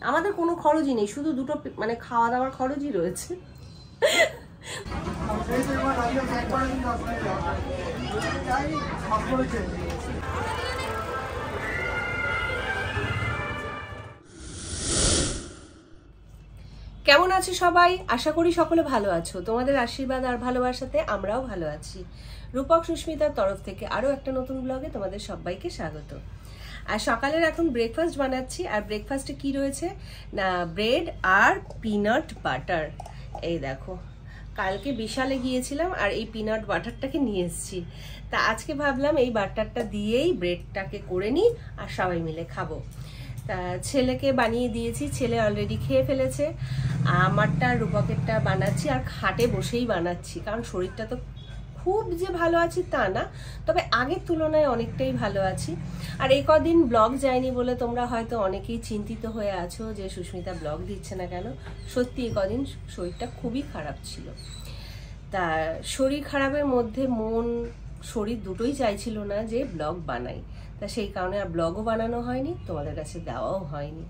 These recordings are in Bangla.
আমাদের কোনো খরচই নেই, শুধু দুটো মানে খাওয়া দাওয়ার খরচই রয়েছে। কেমন আছো সবাই? আশা করি সকলে ভালো আছো। তোমাদের আশীর্বাদ আর ভালোবাসাতে আমরাও ভালো আছি। রূপক সুস্মিতার তরফ থেকে আরও একটা নতুন ব্লগে তোমাদের সবাইকে স্বাগত। আর সকালের এখন ব্রেকফাস্ট বানাচ্ছি। আর ব্রেকফাস্টে কি রয়েছে না, ব্রেড আর পিনাট বাটার। এই দেখো, কালকে বিশালে গিয়েছিলাম আর এই পিনাট বাটারটাকে নিয়ে এসেছি। তা আজকে ভাবলাম এই বাটারটা দিয়েই ব্রেডটাকে করে নিই আর সবাই মিলে খাবো। তা ছেলেকে বানিয়ে দিয়েছি, ছেলে অলরেডি খেয়ে ফেলেছে। আমারটা রূপকেরটা বানাচ্ছি আর খাটে বসেই বানাচ্ছি, কারণ শরীরটা তো খুব যে ভালো আছি তা না, তবে আগের তুলনায় অনেকটাই ভালো আছি। আর এই কদিন ব্লগ যায়নি বলে তোমরা হয়তো অনেকেই চিন্তিত হয়ে আছো যে সুস্মিতা ব্লগ দিচ্ছে না কেন। সত্যি এই কদিন শরীরটা খুবই খারাপ ছিল। তা শরীর খারাপের মধ্যে মন শরীর দুটোই চাইছিল না যে ব্লগ বানাই। তা সেই কারণে আর ব্লগও বানানো হয়নি, তোমাদের কাছে দেওয়াও হয়নি।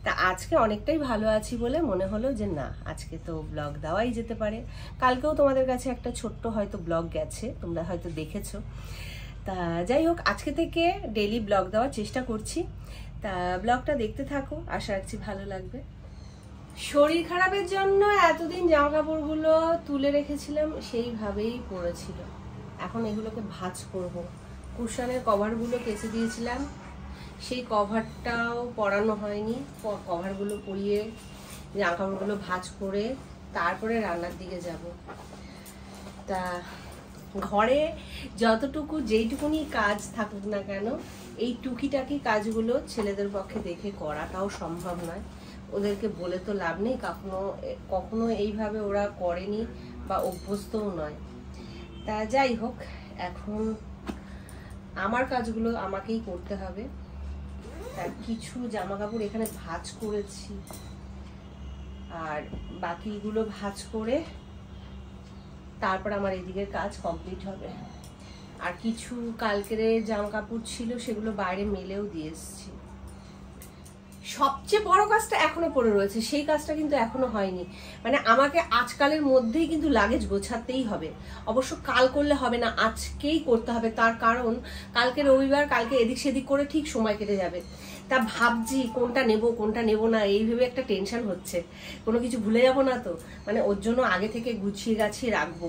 তা আজকে অনেকটাই ভালো আছি বলে মনে হলো যে না, আজকে তো ব্লগ দেওয়াই যেতে পারে। কালকেও তোমাদের কাছে একটা ছোট্ট হয়তো ব্লগ গেছে, তোমরা হয়তো দেখেছো। তা যাই হোক, আজকে থেকে ডেইলি ব্লগ দেওয়ার চেষ্টা করছি। তা ব্লগটা দেখতে থাকো, আশা রাখছি ভালো লাগবে। শরীর খারাপের জন্য এতদিন জামা কাপড়গুলো তুলে রেখেছিলাম, সেইভাবেই পড়েছিল। এখন এগুলোকে ভাঁজ করব। কুশনের কভারগুলো কেচে দিয়েছিলাম, সেই কভারটাও পরানো হয়নি। কভারগুলো পরিয়ে জামা কাপড়গুলো ভাঁজ করে তারপরে রান্নার দিকে যাব। তা ঘরে যতটুকু যেইটুকুনি কাজ থাকুক না কেন, এই টুকিটাকি কাজগুলো ছেলেদের পক্ষে দেখে করাটাও সম্ভব নয়। ওদেরকে বলে তো লাভ নেই, কখনো এইভাবে ওরা করেনি বা অভ্যস্তও নয়। তা যাই হোক, এখন আমার কাজগুলো আমাকেই করতে হবে। তা কিছু জামা কাপড় এখানে ভাঁজ করেছি, আর বাকিগুলো ভাঁজ করে তারপর আমার এদিকের কাজ কমপ্লিট হবে। আর কিছু কালকের জামা কাপড় ছিল, সেগুলো বাইরে মেলেও দিয়ে এসেছি। সবচেয়ে বড় কাজটা এখনো পড়ে রয়েছে, সেই কাজটা কিন্তু এখনো হয়নি। মানে আমাকে আজকালের মধ্যেই কিন্তু লাগেজ গোছাতেই হবে। অবশ্য কাল করলে হবে না, আজকেই করতে হবে। তার কারণ কালকে রবিবার, কালকে এদিক সেদিক করে ঠিক সময় কেটে যাবে। তা ভাবছি কোনটা নেব না, এই ভেবে একটা টেনশন হচ্ছে। কোনো কিছু ভুলে যাব না তো, মানে ওর জন্য আগে থেকে গুছিয়ে গাছিয়ে রাখবো।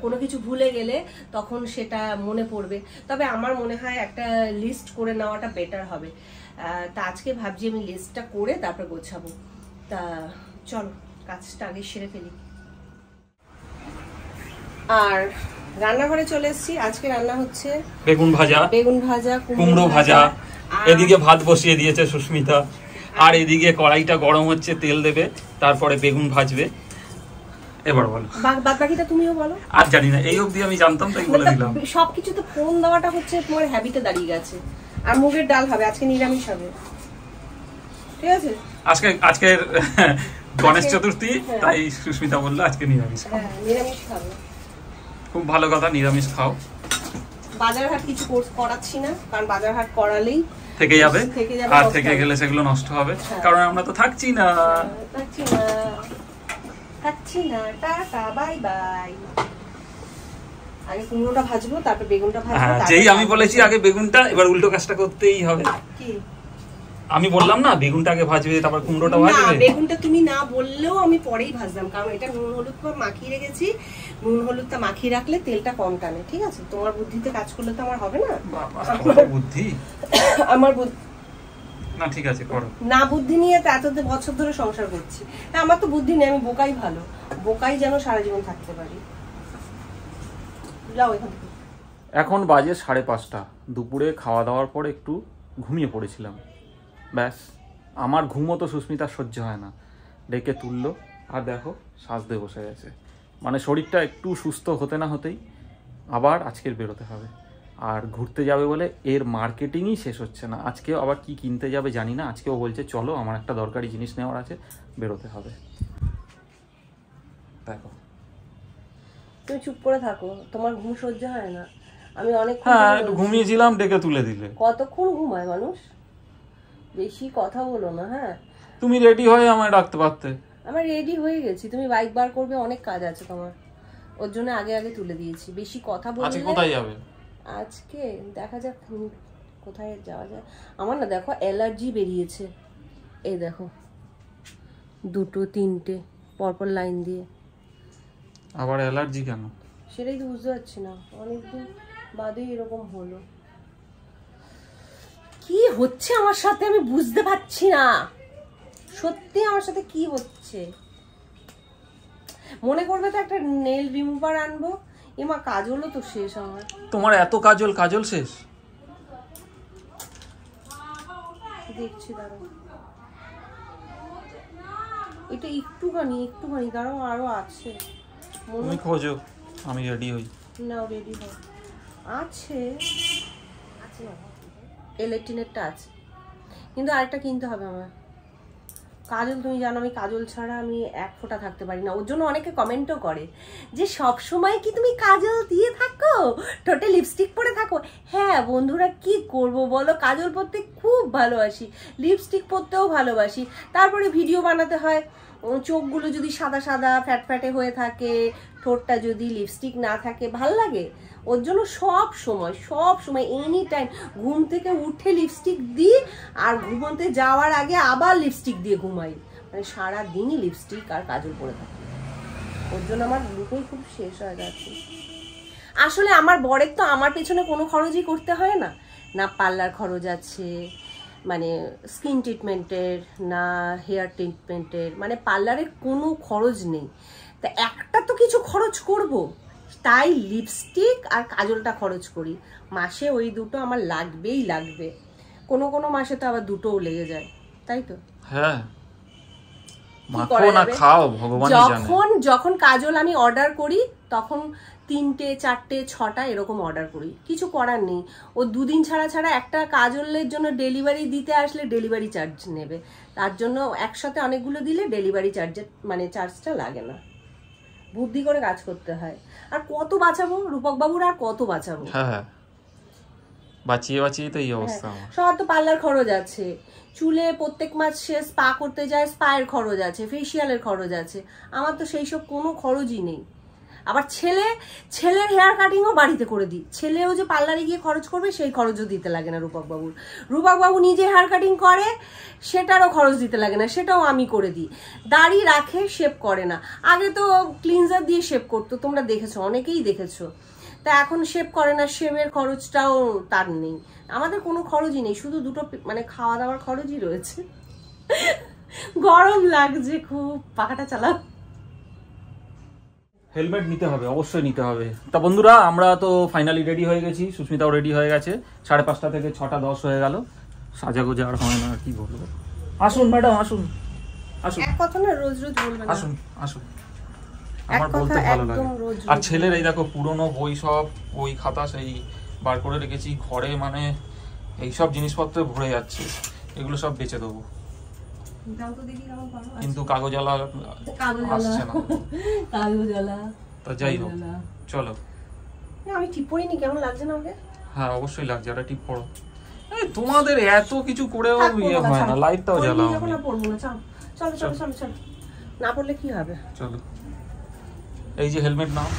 কোনো কিছু ভুলে গেলে তখন সেটা মনে পড়বে। তবে আমার মনে হয় একটা লিস্ট করে নেওয়াটা বেটার হবে। তা আজকে ভাবছি আমি লিস্টটা করে তারপর গোছাবো। তা চলো কাজটা আগে সেরে ফেলি। আর রান্নাঘরে চলে এসেছি। আজকে রান্না হচ্ছে বেগুন ভাজা, কুমড়ো ভাজা। এদিকে ভাত বসিয়ে দিয়েছে সুস্মিতা, আর এদিকে কড়াইটা গরম হচ্ছে, তেল দেবে, তারপরে বেগুন ভাজবে। এবার বলো, বাদ বাকিটা তুমিও বলো। আর জানি না, এই অবধি আমি জানতাম তাই বলে দিলাম। সবকিছু তো ফোন দেওয়াটা হচ্ছে তোমার হ্যাবিটে দাঁড়িয়ে গেছে। আর মুগের ডাল হবে, আজকে নিরামিষ হবে, ঠিক আছে? আজকের গণেশ চতুর্থী, তাই সুস্মিতা বললো আজকে নিরামিষ খাবো। খুব ভালো কথা, নিরামিষ খাও। বাজার হাট কিছু করাচ্ছি না, কারণ বাজার হাট করালেই থেকে যাবে, আর থেকে গেলে সেগুলো নষ্ট হবে। কারণ আমরা তো থাকছি না। Tata, bye bye. আগে কুমড়োটা ভাজবো, তারপর বেগুনটা ভাজবো। যেই আমি বলেছি আগে বেগুনটা, এবার উল্টো কাজটা করতেই হবে। কি আমি বললাম না, বেগুনটা আগে ভাজবে, তারপর কুমড়োটা ভাজবে। বেগুনটা তুমি না বললেও আমি পরেই ভাজলাম, কারণ এটা নুন হলুদ মাখিয়ে রেখেছি। নুন হলুদটা মাখিয়ে রাখলে তেলটা কম টানে, ঠিক আছে? তোমার বুদ্ধিতে কাজ করলে তো আমার হবে না। বুদ্ধি আমার বুদ্ধি না, ঠিক আছে করো না। বুদ্ধি নিয়ে তো এত বছর ধরে সংসার করছি। আমার তো বুদ্ধি নেই, আমি বোকাই ভালো। বোকাই যেন সারা জীবন থাকতে পারি। যাও এখান থেকে। এখন বাজে 5:30। দুপুরে খাওয়া দাওয়ার পরে একটু ঘুমিয়ে পড়েছিলাম, ব্যাস। আমার ঘুমও তো সুস্মিতার সহ্য হয় না, ডেকে তুললো, আর দেখো সাজতে বসে গেছে। মানে শরীরটা একটু সুস্থ হতে না হতেই আবার আজকের বেরোতে হবে। আর ঘুরতে যাবে বলে এর মার্কেটিংই শেষ হচ্ছে না। আজকেও আবার কি কিনতে যাবে জানি না। আজকেও বলছে চলো, আমার একটা দরকারি জিনিস নেওয়ার আছে, বেরোতে হবে। দেখো, তুমি চুপ করে থাকো, তোমার ঘুম সহ্য হয় না। আমি অনেক একটু ঘুমিয়েছিলাম, ডেকে তুলে দিলে। কতক্ষণ ঘুমায় মানুষ? বেশি কথা বলো না। হ্যাঁ, তুমি রেডি হয়ে আমায় ডাকতে পারতে। আমার রেডি হয়ে গেছি, তুমি বাইক বার করবে, অনেক কাজ আছে তোমার, ওর জন্য আগে আগে তুলে দিয়েছি। বেশি কথা বললে আজকে কোথায় যাবে? আজকে দেখা যাক কোথায় যাওয়া যায়। আমার না দেখো অ্যালার্জি বেরিয়েছে, এই দেখো 2-3টে পরপর লাইন দিয়ে। আবার অ্যালার্জি কেন? সেটাই তো বুঝতে পারছি না, অনেকদিন বাদে এরকম হলো। কি হচ্ছে আমার সাথে আমি বুঝতে পারছি না, সত্যি আমার সাথে কি হচ্ছে। মনে করবে তো একটা নেল রিমুভার আনবো, এমা কাজলও তো শেষ আমার। তোমার এত কাজল, কাজল শেষ? দেখছি দাঁড়াও, এটা একটুখানি দাঁড়াও, আরো আছে। তুমি খোঁজো, আমি রেডি হই। না রেডি হও, আছে ইলেকট্রিনেরটা আছে, কিন্তু আরেকটা কিনতে হবে আমার। কাজল তুমি জানো আমি কাজল ছাড়া আমি এক ফোঁটা থাকতে পারি না। ওর জন্য অনেকে কমেন্টও করে যে সব সময় কি তুমি কাজল দিয়ে থাকো, ঠোঁটে লিপস্টিক পরে থাকো। হ্যাঁ বন্ধুরা, কি করব বলো, কাজল পরতে খুব ভালোবাসি, লিপস্টিক পরতেও ভালোবাসি। তারপরে ভিডিও বানাতে হয়, চোখগুলো যদি সাদা সাদা ফ্যাটফ্যাটে হয়ে থাকে, ঠোঁটটা যদি লিপস্টিক না থাকে, ভাল লাগে। ওর জন্য সব সময় এনি টাইম ঘুম থেকে উঠে লিপস্টিক দিই, আর ঘুমোতে যাওয়ার আগে আবার লিপস্টিক দিয়ে ঘুমাই। মানে সারাদিনই লিপস্টিক আর কাজল পরে থাকি, ওর জন্য আমার লুকই খুব শেষ হয়ে যাচ্ছে। আসলে আমার বরের তো আমার পেছনে কোনো খরচই করতে হয় না, না পার্লার খরচ আছে, মানে স্কিন ট্রিটমেন্টের, না হেয়ার ট্রিটমেন্টের, মানে পার্লারের কোনো খরচ নেই। তা একটা তো কিছু খরচ করব, তাই লিপস্টিক আর কাজলটা খরচ করি। মাসে ওই দুটো আমার লাগবেই লাগবে, কোনো কোনো মাসে তো আবার দুটোও লেগে যায়, তাই তো? হ্যাঁ, মাখো না খাও ভগবানই জানে। যখন কাজল আমি অর্ডার করি তখন 3টে 4টে 6টা এরকম অর্ডার করি, কিছু করার নেই। ও 2 দিন ছাড়া ছাড়া একটা কাজলের জন্য ডেলিভারি দিতে আসলে ডেলিভারি চার্জ নেবে, তার জন্য একসাথে অনেকগুলো দিলে ডেলিভারি চার্জের মানে চার্জটা লাগে না। বুদ্ধি করে কাজ করতে হয়। আর কত বাঁচাবো রূপক বাবুর, আর কত বাঁচাবো? হ্যাঁ, বাঁচিয়ে তো এই অবস্থা। সবার তো পার্লার খরচ আছে, চুলে প্রত্যেক মাসে স্পা করতে যায়, স্পায়ের খরচ আছে, ফেসিয়ালের খরচ আছে। আমার তো সেই সব কোনো খরচই নেই। আবার ছেলের হেয়ার কাটিংও বাড়িতে করে দিই, ছেলেও যে পার্লারে গিয়ে খরচ করবে সেই খরচও দিতে লাগে না রূপক বাবু নিজে হেয়ার কাটিং করে, সেটারও খরচ দিতে লাগে না, সেটাও আমি করে দিই। দাড়ি রাখে, শেভ করে না। আগে তো ক্লিনজার দিয়ে শেভ করতো, তোমরা দেখেছো, অনেকেই দেখেছো। তা এখন শেভ করে না, শেভের খরচটাও তার নেই। আমাদের কোনো খরচই নেই, শুধু দুটো মানে খাওয়া দাওয়ার খরচই রয়েছে। গরম লাগছে খুব, পাখাটা চালাও। হেলমেট নিতে হবে, অবশ্যই নিতে হবে। তা বন্ধুরা, আমরা তো ফাইনালি রেডি হয়ে গেছি, সুস্মিতাও রেডি হয়ে গেছে। 5:30 থেকে 6:10 হয়ে গেল, সাজাগোজা আর হয় না, আর কি বলবো। আসুন ম্যাডাম, আসুন। এক কথা না রোজ বলবেন না। আসুন। আমার বলতে ভালো লাগে। আর ছেলের এই দেখো পুরনো বই, সব বই খাতা সেই বার করে রেখেছি ঘরে, মানে এইসব জিনিসপত্র ভরে যাচ্ছে, এগুলো সব বেচে দেবো। কিন্তু কাগজালা আসছে না। তা যাই হোক, চলো। আমি টিপ পরিনি, কেমন লাগছে না আমাকে? হ্যাঁ অবশ্যই লাগছে, একটা টিপ পড়ো। তোমাদের এত কিছু করেও ইয়ে হয় না, লাইটটাও জ্বালাও। চলো, না পড়লে কি হবে? চলো, এই যে হেলমেট নাও।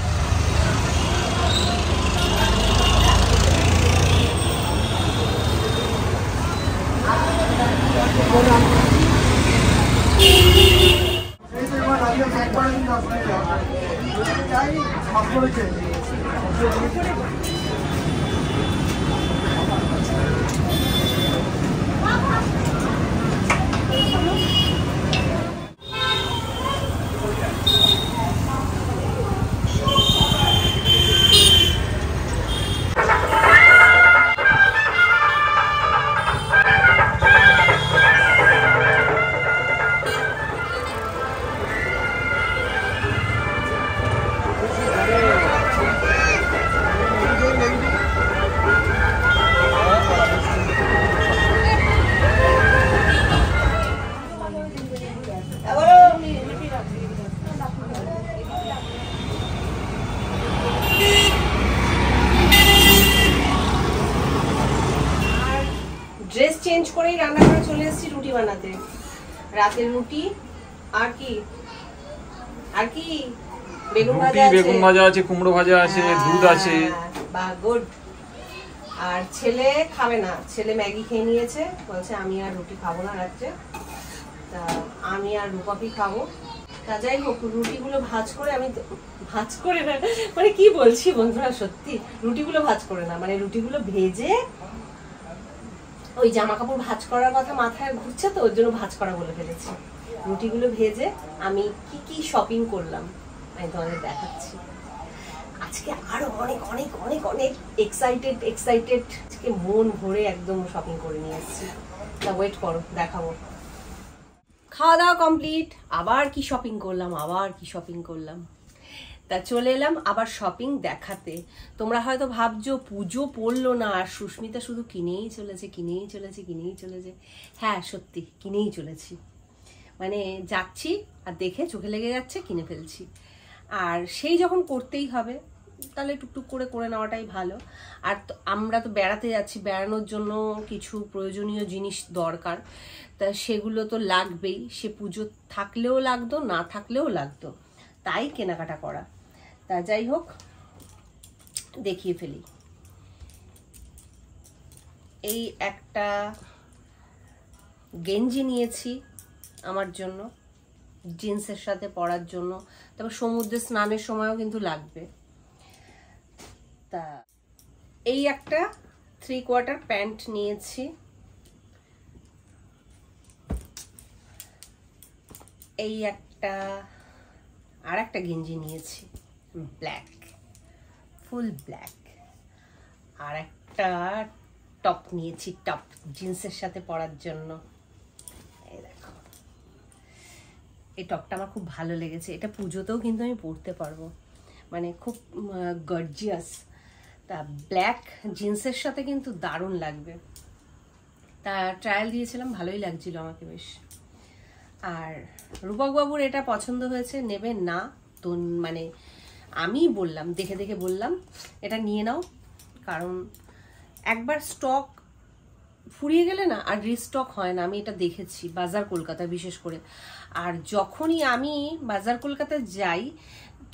বানাতে। রাতের রুটি আর কি বেগুন ভাজা আছে, কুমড়ো ভাজা আছে, দুধ আছে। বাহ, গুড। আর ছেলে খাবে না, ছেলে ম্যাগি খেয়ে নিয়েছে, বলছে আমি আর রুটি খাবো না রাত্রে, তা আমি আর রূপকই খাবো। তা যাই হোক, রুটিগুলো ভাজ করে আমি ভাজ করে না মানে কি বলছি বন্ধুরা, সত্যি রুটিগুলো ভাজ করে না, মানে রুটিগুলো ভেজে, ওই জামা কাপড় ভাজ করার কথা মাথায় ঘুরছে তো ওর জন্য ভাজ করা বলে ফেলেছি। রুটিগুলো ভেজে আমি কি কি শপিং করলাম আমি তোমাদের দেখাচ্ছি। আজকে আরো অনেক অনেক অনেক অনেক এক্সাইটেড আজকে মন ভরে একদম শপিং করে নিয়ে এসেছি। তা ওয়েট করো, দেখাবো। খাওয়া দাওয়া কমপ্লিট, আবার কি শপিং করলাম। তা চলে এলাম আবার শপিং দেখাতে। তোমরা হয়তো ভাবছো পুজো পড়লো না আর সুস্মিতা শুধু কিনেই চলেছে। হ্যাঁ সত্যি কিনেই চলেছি, মানে যাচ্ছি আর দেখে চোখে লেগে যাচ্ছে, কিনে ফেলছি। আর সেই যখন করতেই হবে তাহলে টুকটুক করে নেওয়াটাই ভালো। আর আমরা তো বেড়াতে যাচ্ছি, বেড়ানোর জন্য কিছু প্রয়োজনীয় জিনিস দরকার, তা সেগুলো তো লাগবেই। সে পুজো থাকলেও লাগতো, না থাকলেও লাগতো, তাই কেনাকাটা করা। তা যাই হোক, দেখিয়ে ফেলি। এই একটা গেঞ্জি নিয়েছি আমার জন্য, জিন্সের সাথে পরার জন্য, তারপর সমুদ্রে স্নানের সময়ও কিন্তু লাগবে। তা এই একটা 3/4 প্যান্ট নিয়েছি। এই একটা আর একটা গেঞ্জি নিয়েছি ব্ল্যাক, ফুল ব্ল্যাক। আর একটা টপ নিয়েছি, টপ জিন্সের সাথে পরার জন্য। এই দেখো, এই টপটা আমার খুব ভালো লেগেছে, এটা পুজোতেও কিন্তু আমি পরতে পারবো, মানে খুব গর্জিয়াস। তা ব্ল্যাক জিন্সের সাথে কিন্তু দারুণ লাগবে। তা ট্রায়াল দিয়েছিলাম, ভালোই লাগছিল আমাকে বেশ। আর রূপক বাবুর এটা পছন্দ হয়েছে, নেবে না তো, মানে আমি বললাম, দেখে বললাম এটা নিয়ে নাও, কারণ একবার স্টক ফুরিয়ে গেলে না আর রিস্টক হয় না। আমি এটা দেখেছি বাজার কলকাতা বিশেষ করে। আর যখনই আমি বাজার কলকাতায় যাই,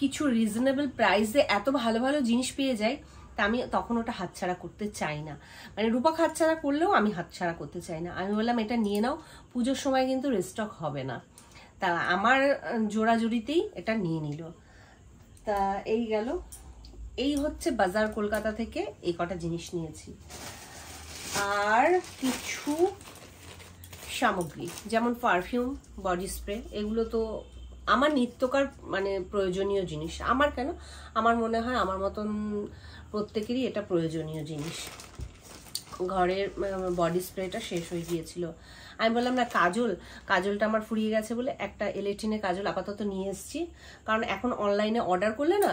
কিছু রিজনেবল প্রাইসে এত ভালো ভালো জিনিস পেয়ে যাই, তা আমি তখন ওটা হাতছাড়া করতে চাই না। মানে রূপক হাতছাড়া করলেও আমি হাতছাড়া করতে চাই না। আমি বললাম এটা নিয়ে নাও, পুজোর সময় কিন্তু রিস্টক হবে না। তা আমার জোড়াজুড়িতেই এটা নিয়ে নিল। তা এই গেল, এই হচ্ছে বাজার কলকাতা থেকে এই কটা জিনিস নিয়েছি। আর কিছু সামগ্রী যেমন পারফিউম, বডি স্প্রে, এগুলো তো আমার নিত্যকার মানে প্রয়োজনীয় জিনিস। আমার কেন, আমার মনে হয় আমার মতন প্রত্যেকেরই এটা প্রয়োজনীয় জিনিস। ঘরের বডি স্প্রেটা শেষ হয়ে গিয়েছিল, আমি বললাম না কাজলটা আমার ফুরিয়ে গেছে বলে একটা এলেটিনের কাজল আপাতত নিয়ে এসেছি, কারণ এখন অনলাইনে অর্ডার করলে না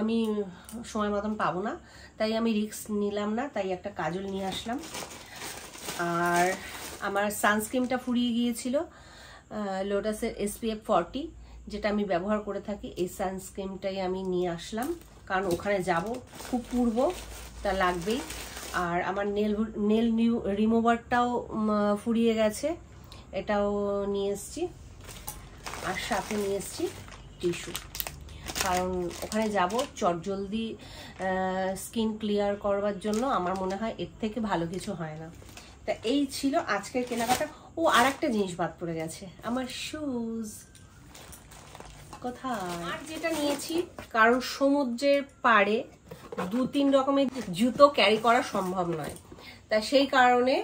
আমি সময় মতন পাবো না, তাই আমি রিস্ক নিলাম না, তাই একটা কাজল নিয়ে আসলাম। আর আমার সানস্ক্রিনটা ফুরিয়ে গিয়েছিল, লোটাসের SPF 40, যেটা আমি ব্যবহার করে থাকি। এই সানস্ক্রিনটাই আমি নিয়ে আসলাম, কারণ ওখানে যাব, খুব পূর্ব, তা লাগবেই। আর আমার নেল রিমুভারটাও ফুরিয়ে গেছে, এটাও নিয়ে এসছি। আর সাথে নিয়ে এসছি টিস্যু, কারণ ওখানে যাব চটজলদি স্কিন ক্লিয়ার করবার জন্য। আমার মনে হয় এর থেকে ভালো কিছু হয় না। তা এই ছিল আজকের কেনাকাটা। ও আর একটা জিনিস বাদ পড়ে গেছে, আমার শুজ কোথায়। আর যেটা নিয়েছি, কারণ সমুদ্রের পাড়ে 2-3 রকমের জুতো ক্যারি করা সম্ভব নয়, তা সেই কারণে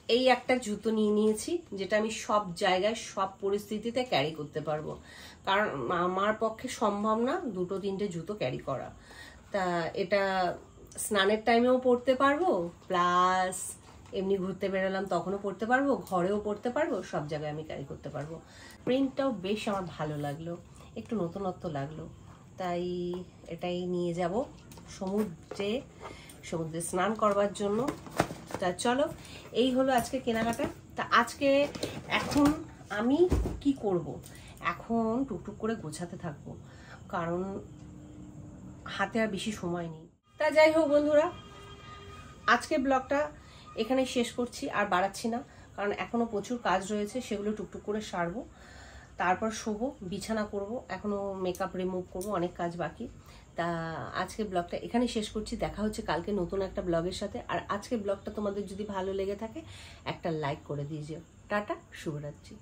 এই একটা জুতো নিয়ে নিয়েছি, যেটা আমি সব জায়গায় সব পরিস্থিতিতে ক্যারি করতে পারবো। কারণ আমার পক্ষে সম্ভব না 2-3টে জুতো ক্যারি করা। তা এটা স্নানের টাইমেও পরতে পারবো, প্লাস এমনি ঘুরতে বেরোলাম তখনও পরতে পারবো, ঘরেও পরতে পারবো, সব জায়গায় আমি ক্যারি করতে পারবো। প্রিন্টটাও বেশ আমার ভালো লাগলো, একটু নতুনত্ব লাগলো, তাই এটাই নিয়ে যাব সমুদ্রে স্নান করবার জন্য। তা চলো, এই হলো আজকে কেনাকাটা। তা আজকে এখন আমি কি করব, এখন টুকটুক করে গোছাতে থাকবো, কারণ হাতে আর বেশি সময় নেই। তা যাই হোক বন্ধুরা, আজকে ব্লগটা এখানে শেষ করছি, আর বাড়াচ্ছি না। কারণ এখনও প্রচুর কাজ রয়েছে, সেগুলো টুকটুক করে সারবো, তারপর শোবো, বিছানা করব, এখনও মেকআপ রিমুভ করব, অনেক কাজ বাকি। তা আজকে ব্লগটা এখানেই শেষ করছি। দেখা হচ্ছে কালকে নতুন একটা ব্লগের সাথে। আর আজকে ব্লগটা তোমাদের যদি ভালো লেগে থাকে একটা লাইক করে দিয়ে যেও। টাটা, শুভরাত্রি।